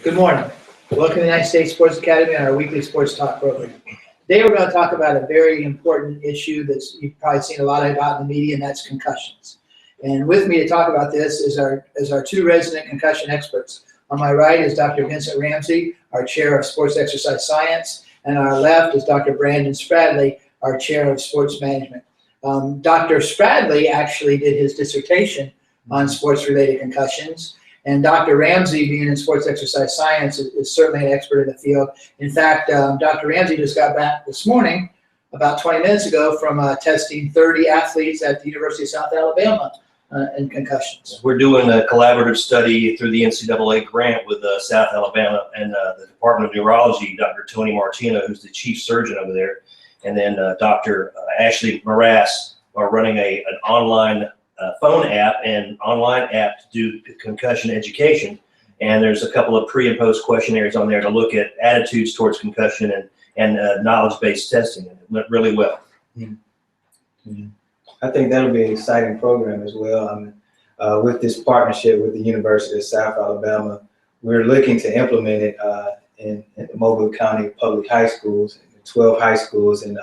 Good morning. Welcome to the United States Sports Academy and our weekly sports talk program. Today we're going to talk about a very important issue that you've probably seen a lot about in the media, and that's concussions. And with me to talk about this is our two resident concussion experts. On my right is Dr. Vincent Ramsey, our chair of sports exercise science, and on our left is Dr. Brandon Spradley, our chair of sports management. Dr. Spradley actually did his dissertation on sports-related concussions. And Dr. Ramsey, being in sports exercise science, is certainly an expert in the field. In fact, Dr. Ramsey just got back this morning, about 20 minutes ago, from testing 30 athletes at the University of South Alabama in concussions. We're doing a collaborative study through the NCAA grant with South Alabama and the Department of Neurology, Dr. Tony Martino, who's the chief surgeon over there, and then Dr. Ashley Morass are running an online phone app and online app to do concussion education. And there's a couple of pre and post questionnaires on there to look at attitudes towards concussion and knowledge-based testing. It went really well. Mm-hmm. I think that'll be an exciting program as well. I mean, with this partnership with the University of South Alabama, we're looking to implement it in the Mobile County public high schools, 12 high schools in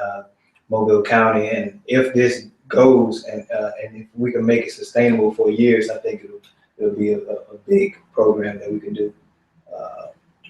Mobile County. And if this goes and if we can make it sustainable for years, I think it'll be a big program that we can do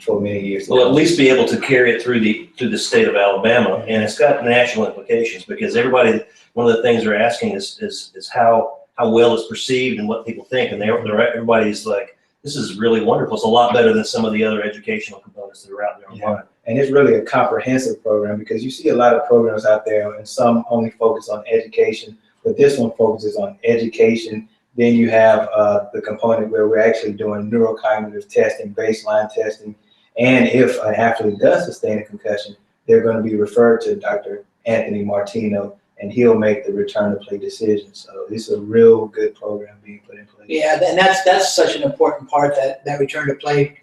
for many years. We'll at least be able to carry it through the state of Alabama, and it's got national implications because everybody, one of the things they're asking is how well it's perceived and what people think, and everybody's like, this is really wonderful. It's a lot better than some of the other educational components that are out there online. And it's really a comprehensive program because you see a lot of programs out there and some only focus on education, but this one focuses on education. Then you have the component where we're actually doing neurocognitive testing, baseline testing. And if an athlete does sustain a concussion, they're going to be referred to Dr. Anthony Martino, and he'll make the return to play decision. So it's a real good program being put in place. Yeah, and that's such an important part, that return to play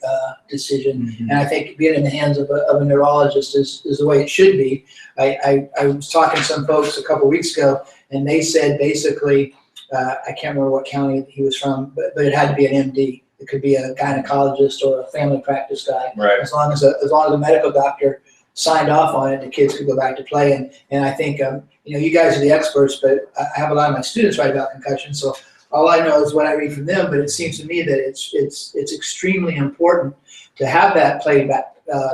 decision. Mm-hmm. And I think being in the hands of a neurologist is the way it should be. I was talking to some folks a couple weeks ago, and they said basically, I can't remember what county he was from, but it had to be an MD. It could be a gynecologist or a family practice guy. Right. As long as a medical doctor signed off on it, the kids could go back to play. And I think you guys are the experts, but I have a lot of my students write about concussions, so all I know is what I read from them. But it seems to me that it's extremely important to have that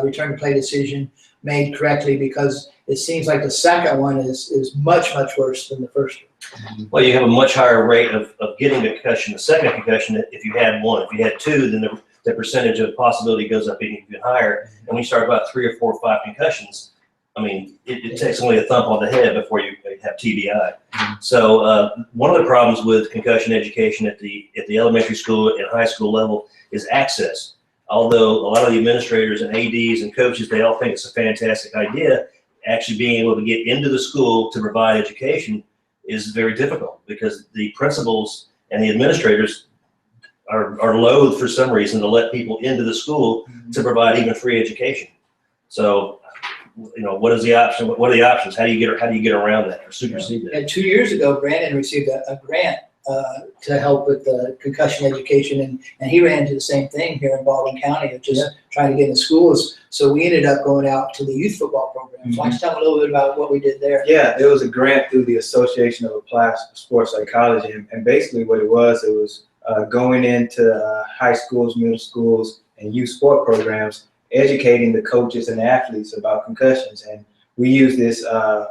return to play decision made correctly, because it seems like the second one is much worse than the first one. Well, you have a much higher rate of getting a concussion, the second concussion, if you had one. If you had two, then the percentage of possibility goes up even higher. And when you start about 3 or 4 or 5 concussions, I mean, it takes only a thump on the head before you have TBI. Mm-hmm. So one of the problems with concussion education at the elementary school and high school level is access. Although a lot of the administrators and ADs and coaches, they all think it's a fantastic idea, actually being able to get into the school to provide education is very difficult because the principals and the administrators are loath for some reason to let people into the school to provide even free education. So, what is the option? What are the options? How do you get around that or supersede that? And 2 years ago, Brandon received a grant to help with the concussion education, and he ran into the same thing here in Baldwin County of just trying to get in schools. So we ended up going out to the youth football program. So why don't you tell me a little bit about what we did there? Yeah, there was a grant through the Association of Applied Sports Psychology, and basically what it was going into high schools, middle schools, and youth sport programs, educating the coaches and athletes about concussions. And we use this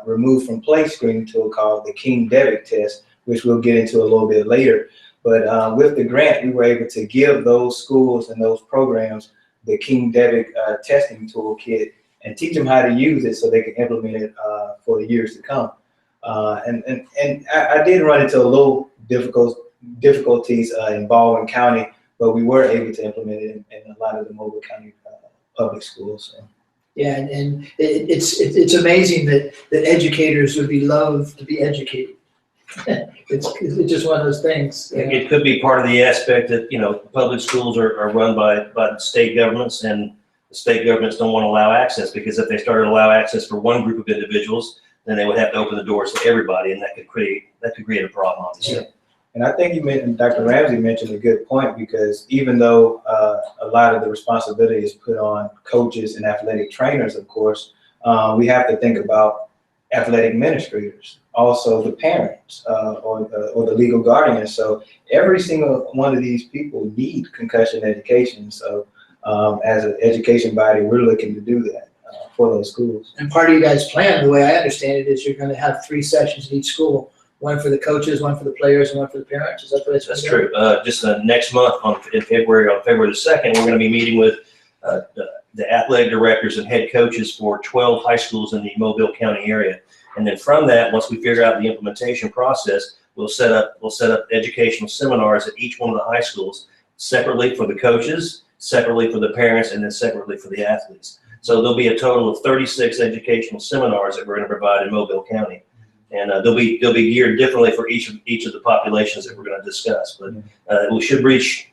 removed from play screening tool called the King-Devitt test, which we'll get into a little bit later. But with the grant, we were able to give those schools and those programs the King-Devitt testing toolkit and teach them how to use it so they can implement it for the years to come. And I did run into a little difficulties in Baldwin County, but we were able to implement it in a lot of the Mobile County public schools. So. Yeah, and it's amazing that educators would be loath to be educated. It's just one of those things. It could be part of the aspect that public schools are run by state governments, and the state governments don't want to allow access, because if they started to allow access for one group of individuals, then they would have to open the doors to everybody, and that could create a problem, obviously. And I think Dr. Ramsey mentioned a good point, because even though a lot of the responsibility is put on coaches and athletic trainers, of course, we have to think about athletic administrators, also the parents or the legal guardians. So every single one of these people need concussion education. So as an education body, we're looking to do that for those schools. And part of you guys' plan, the way I understand it, is you're going to have 3 sessions in each school. One for the coaches, one for the players, and one for the parents. Is that what it's? That's true. Just next month on February the 2nd, we're going to be meeting with the athletic directors and head coaches for 12 high schools in the Mobile County area. And then from that, once we figure out the implementation process, we'll set up educational seminars at each one of the high schools, separately for the coaches, separately for the parents, and then separately for the athletes. So there'll be a total of 36 educational seminars that we're going to provide in Mobile County. And they'll be geared differently for each of the populations that we're going to discuss. But we should reach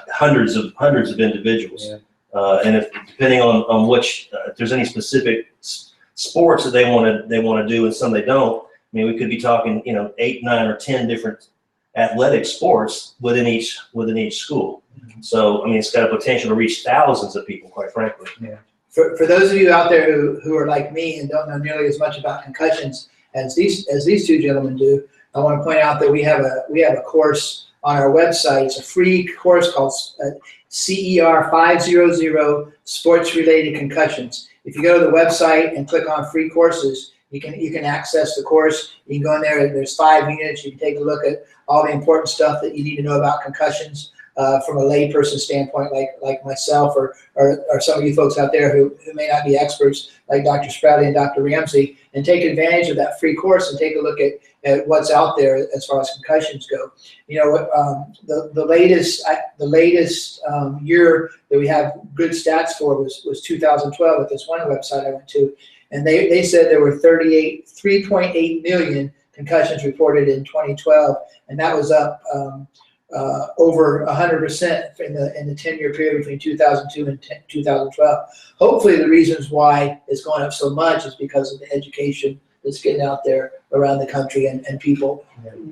hundreds of individuals. Yeah. And if depending on which, if there's any specific sports that they want to do and some they don't, I mean, we could be talking 8, 9, or 10 different athletic sports within each school. Mm-hmm. So I mean, it's got a potential to reach thousands of people, quite frankly. Yeah. For those of you out there who are like me and don't know nearly as much about concussions as these 2 gentlemen do, I want to point out that we have a course on our website. It's a free course called CER 500 Sports Related Concussions. If you go to the website and click on free courses, you can access the course. You can go in there. There's 5 units. You can take a look at all the important stuff that you need to know about concussions from a layperson standpoint, like myself, or some of you folks out there who may not be experts, like Dr. Sprouty and Dr. Ramsey, and take advantage of that free course and take a look at what's out there as far as concussions go. The latest year that we have good stats for was 2012 at this one website I went to, and they said there were 3.8 million concussions reported in 2012, and that was up over 100% in the 10-year period between 2002 and 2012. Hopefully the reasons why it's going up so much is because of the education that's getting out there around the country and people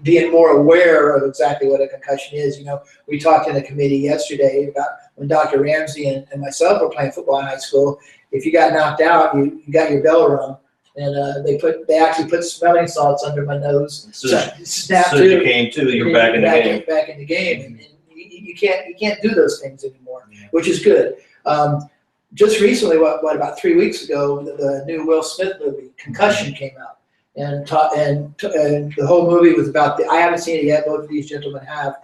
being more aware of exactly what a concussion is. We talked in a committee yesterday about when Dr. Ramsey and myself were playing football in high school. If you got knocked out, you got your bell rung. And they actually put smelling salts under my nose. So you came to, you're back in the game. Back in the game, and you can't do those things anymore, which is good. Just recently, about 3 weeks ago, the new Will Smith movie Concussion came out, and the whole movie was about I haven't seen it yet. Both of these gentlemen have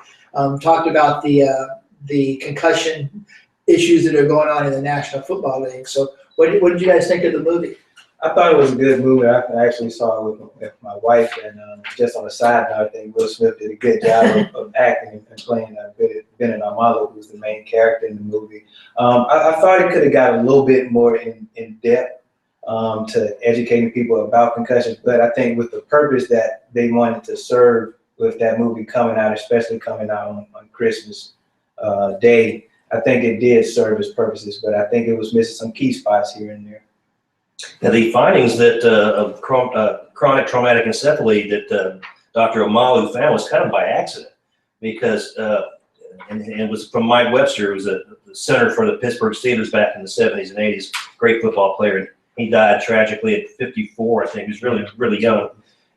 talked about the concussion issues that are going on in the National Football League. So, what did you guys think of the movie? I thought it was a good movie. I actually saw it with my wife, and just on a side note, I think Will Smith did a good job of acting and playing Benedict Armalo, who's the main character in the movie. I thought it could have got a little bit more in depth to educating people about concussions, but I think with the purpose that they wanted to serve with that movie coming out, especially coming out on Christmas Day, I think it did serve its purposes, but I think it was missing some key spots here and there. Now, the findings that of chronic traumatic encephaly that Dr. Omalu found was kind of by accident, because and it was from Mike Webster, who was the center for the Pittsburgh Steelers back in the 70s and 80s, great football player. He died tragically at 54, I think. He was really young,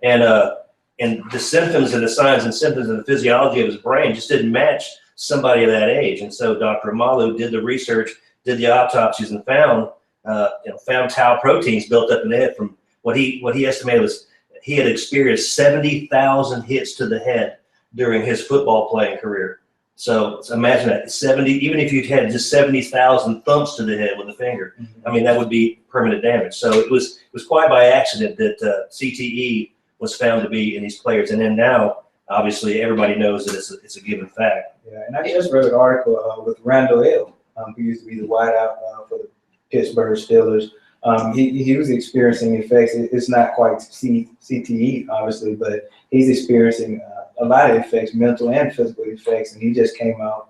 and the symptoms and the signs and symptoms and the physiology of his brain just didn't match somebody of that age. And so Dr. Omalu did the research, did the autopsies, and found tau proteins built up in the head. From what he estimated was he had experienced 70,000 hits to the head during his football playing career. So imagine that, 70, even if you had just 70,000 thumps to the head with a finger, I mean, that would be permanent damage. So it was quite by accident that CTE was found to be in these players. And then now, obviously, everybody knows that it's a given fact. Yeah, and I just read an article with Randall L., who used to be the wideout for the Pittsburgh Steelers. He was experiencing effects. It's not quite CTE, obviously, but he's experiencing a lot of effects, mental and physical effects. And he just came out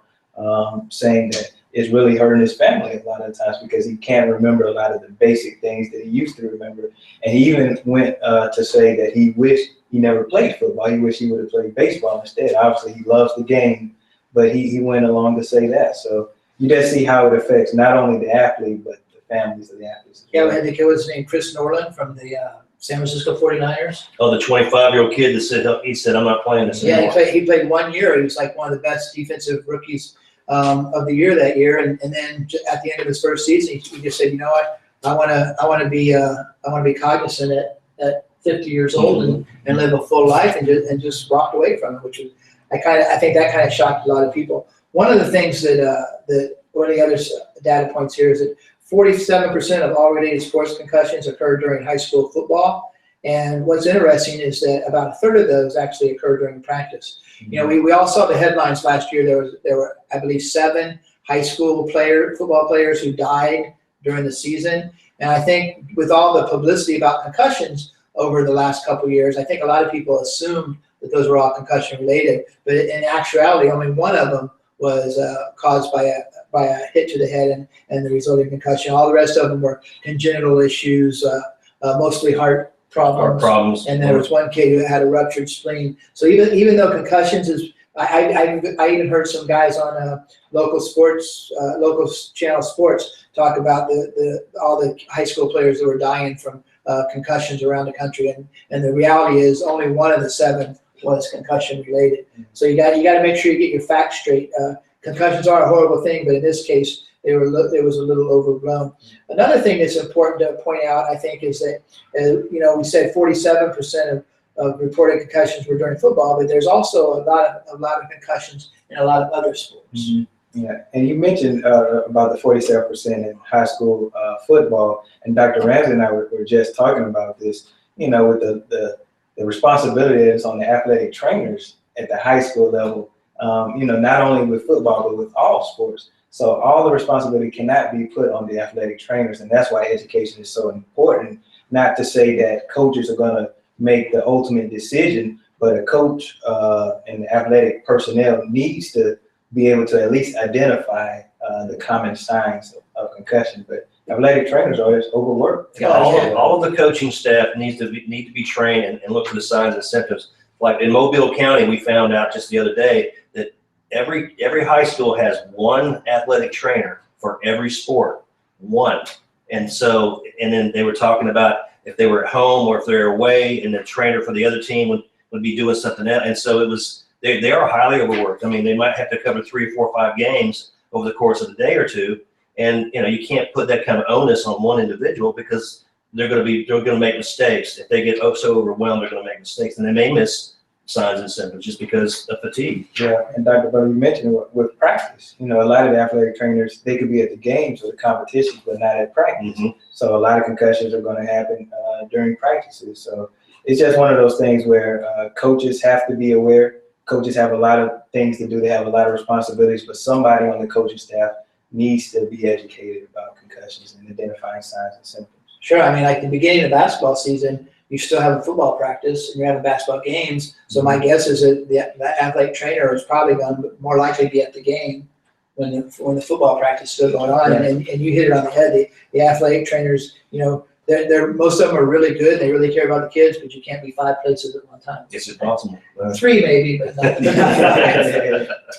saying that is really hurting his family a lot of times because he can't remember a lot of the basic things that he used to remember. And he even went to say that he wished he never played football. He wished he would have played baseball instead. Obviously, he loves the game, but he went along to say that. So you just see how it affects not only the athlete, but the families of the athletes. Yeah, we had the kid, what's his name, Chris Norland from the San Francisco 49ers. Oh, the 25-year-old kid that said, I'm not playing this Yeah, anymore. he played 1 year. He was like one of the best defensive rookies of the year that year. And then at the end of his first season, he just said, you know what, I want to be cognizant at 50 years old and live a full life, and just walked away from it, which was, I think that kind of shocked a lot of people. One of the things that one of the other data points here is that 47% of all related sports concussions occurred during high school football. And what's interesting is that about a third of those actually occurred during practice. You know, we all saw the headlines last year. There were, I believe, 7 high school football players who died during the season. And I think with all the publicity about concussions over the last couple of years, I think a lot of people assumed that those were all concussion related. But in actuality, only one of them was caused by a hit to the head and the resulting concussion. All the rest of them were congenital issues, mostly heart problems. And there was one kid who had a ruptured spleen. So even though concussions is, I even heard some guys on local channel sports talk about all the high school players that were dying from concussions around the country, and the reality is only one of the 7 was concussion related. So you got to make sure you get your facts straight. Concussions are a horrible thing, but in this case, it was a little overblown. Another thing that's important to point out, I think, is that we said 47% of reported concussions were during football, but there's also a lot of concussions in a lot of other sports. Mm-hmm. Yeah, and you mentioned about the 47% in high school football, and Dr. Ramsey and I were just talking about this. You know, with the responsibility that's on the athletic trainers at the high school level. Not only with football but with all sports. So all the responsibility cannot be put on the athletic trainers, and that's why education is so important. Not to say that coaches are going to make the ultimate decision, but a coach and the athletic personnel needs to be able to at least identify the common signs of concussion. But athletic trainers are just overworked. Yeah, all of the coaching staff need to be trained and look for the signs and symptoms. Like in Mobile County, we found out just the other day that every high school has one athletic trainer for every sport, one. And then they were talking about if they were at home or if they're away, and the trainer for the other team would be doing something else. And so it was, they are highly overworked. I mean, they might have to cover 3 or 4 or 5 games over the course of a day or two. And, you can't put that kind of onus on one individual because they're going to make mistakes. If they get so overwhelmed, they're going to make mistakes, and they may miss signs and symptoms just because of fatigue. Yeah, and Dr. Butler, you mentioned with practice. A lot of the athletic trainers, they could be at the games or the competitions, but not at practice. Mm-hmm. So a lot of concussions are going to happen during practices. So it's just one of those things where coaches have to be aware. Coaches have a lot of things to do. They have a lot of responsibilities, but somebody on the coaching staff needs to be educated about concussions and identifying signs and symptoms. Sure. I mean, like the beginning of basketball season, you still have a football practice and you're having basketball games. So my guess is that the athletic trainer is probably going to more likely be at the game when the football practice is still going on. Right. And you hit it on the head. The athletic trainers, they're most of them are really good. They really care about the kids, but you can't be 5 places at one time. It's impossible. 3 maybe, but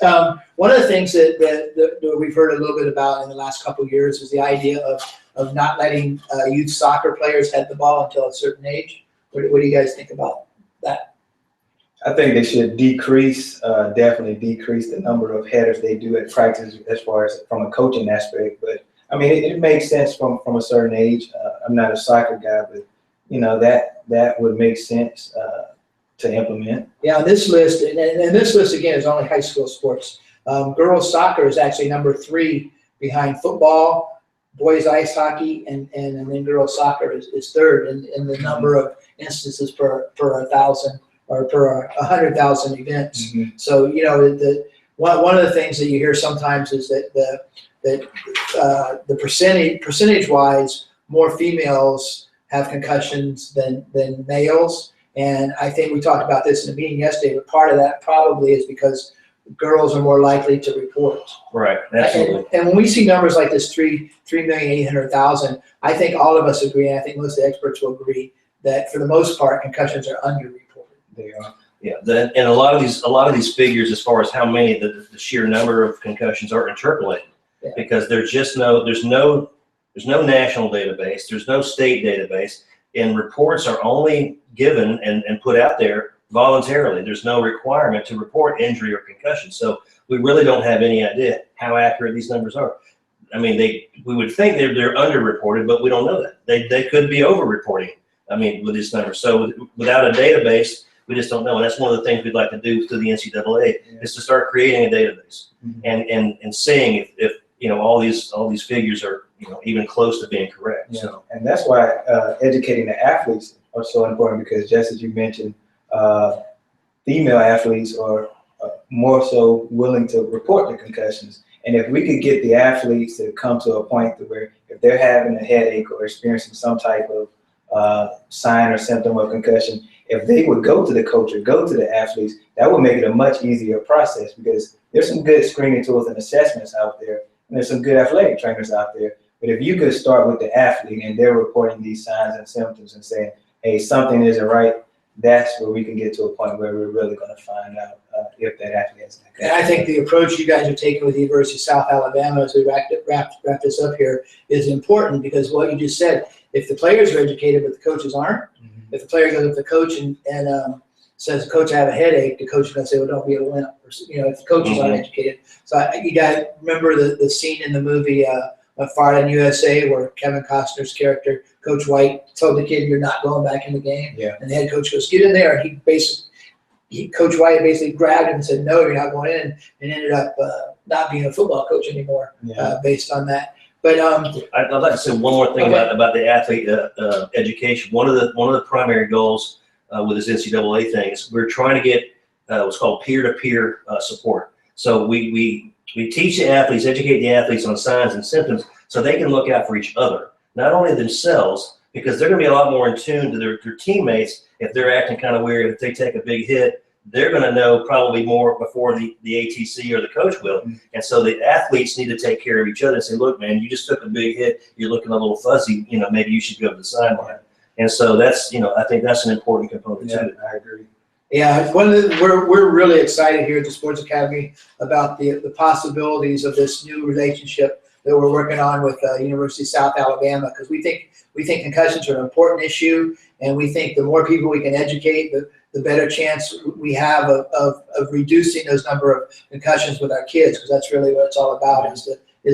not. One of the things that we've heard a little bit about in the last couple of years is the idea of not letting youth soccer players head the ball until a certain age. What do you guys think about that? I think they should definitely decrease the number of headers they do at practice as far as from a coaching aspect. But I mean, it makes sense from a certain age. I'm not a soccer guy, but that would make sense to implement. Yeah, on this list, and this list again is only high school sports. Girls soccer is actually number 3 behind football. Boys ice hockey and then girls soccer is third in the number of instances per 1,000 or per 100,000 events. Mm-hmm. So one of the things that you hear sometimes is that the percentage wise, more females have concussions than males. And I think we talked about this in the meeting yesterday, but part of that probably is because girls are more likely to report. Right, absolutely. And when we see numbers like this, 3,800,000, I think all of us agree, and I think most of the experts will agree, that for the most part, concussions are underreported. They are. Yeah, and a lot of these figures, as far as how many, the sheer number of concussions are interpolated, because there's no national database, there's no state database, and reports are only given and put out there voluntarily. There's no requirement to report injury or concussion, so we really don't have any idea how accurate these numbers are. I mean, we would think they're underreported, but we don't know that. They could be overreporting. I mean, with these numbers. So without a database, we just don't know. And that's one of the things we'd like to do through the NCAA is to start creating a database and seeing if all these figures are even close to being correct. Yeah. So. And that's why educating the athletes are so important, because just as you mentioned, female athletes are more so willing to report the concussions. And if we could get the athletes to come to a point to where if they're having a headache or experiencing some type of sign or symptom of concussion, if they would go to the coach or go to the athletes, that would make it a much easier process, because there's some good screening tools and assessments out there, and there's some good athletic trainers out there. But if you could start with the athlete and they're reporting these signs and symptoms and saying, hey, something isn't right, that's where we can get to a point where we're really going to find out if that athlete has concussion. And I think the approach you guys are taking with the University of South Alabama, as we wrap this up here, is important, because what you just said, if the players are educated but the coaches aren't, if the player goes up to the coach and says, "Coach, I have a headache," the coach is going to say, "Well, don't be a wimp." Or, if the coaches aren't educated. So you guys remember the scene in the movie Fired USA where Kevin Costner's character, Coach White, told the kid, "You're not going back in the game." Yeah. And the head coach goes, "Get in there." And Coach White basically grabbed him and said, "No, you're not going in," and ended up not being a football coach anymore based on that. But I'd like to say one more thing about the athlete education. One of the primary goals with this NCAA thing is we're trying to get what's called peer-to-peer support. So we teach the athletes, educate the athletes on signs and symptoms, so they can look out for each other, not only themselves, because they're going to be a lot more in tune to their teammates. If they're acting kind of weird, if they take a big hit, they're going to know probably more before the ATC or the coach will. And so the athletes need to take care of each other and say, "Look, man, you just took a big hit. You're looking a little fuzzy. Maybe you should go to the sideline." And so that's, I think that's an important component too. I agree. Yeah, we're really excited here at the Sports Academy about the possibilities of this new relationship that we're working on with University of South Alabama, because we think concussions are an important issue, and we think the more people we can educate, the better chance we have of reducing those number of concussions with our kids, because that's really what it's all about, is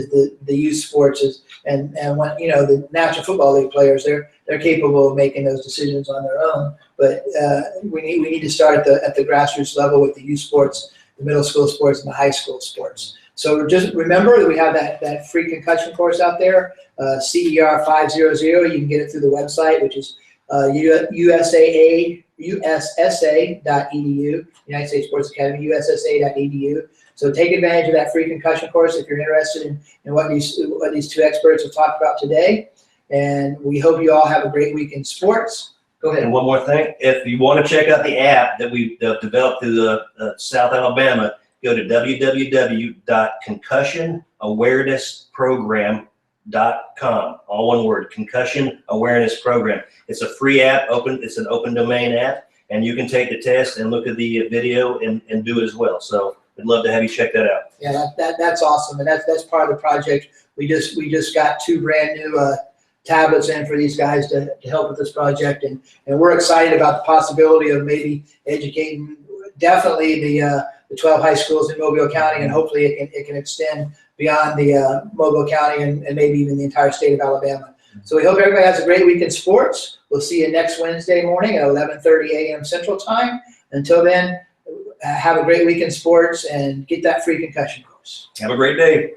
the youth sports and when the National Football League players, they're capable of making those decisions on their own, but we need to start at the grassroots level with the youth sports, the middle school sports, and the high school sports. So just remember that we have that free concussion course out there, CER 500. You can get it through the website, which is USSA.edu, United States Sports Academy, USSA.edu. So take advantage of that free concussion course if you're interested in what these two experts have talked about today. And we hope you all have a great week in sports. Go ahead. And one more thing, if you want to check out the app that we've developed through the South Alabama, go to www.concussionawarenessprogram.com. All one word, Concussion Awareness Program. It's a free app, it's an open domain app, and you can take the test and look at the video and do it as well. So we'd love to have you check that out. Yeah, that's awesome, and that's part of the project. We just got 2 brand new tablets in for these guys to help with this project, and we're excited about the possibility of maybe educating definitely the 12 high schools in Mobile County, and hopefully it can extend beyond the Mobile County and maybe even the entire state of Alabama. So we hope everybody has a great week in sports. We'll see you next Wednesday morning at 11:30 a.m. Central Time. Until then, have a great week in sports and get that free concussion course. Have a great day.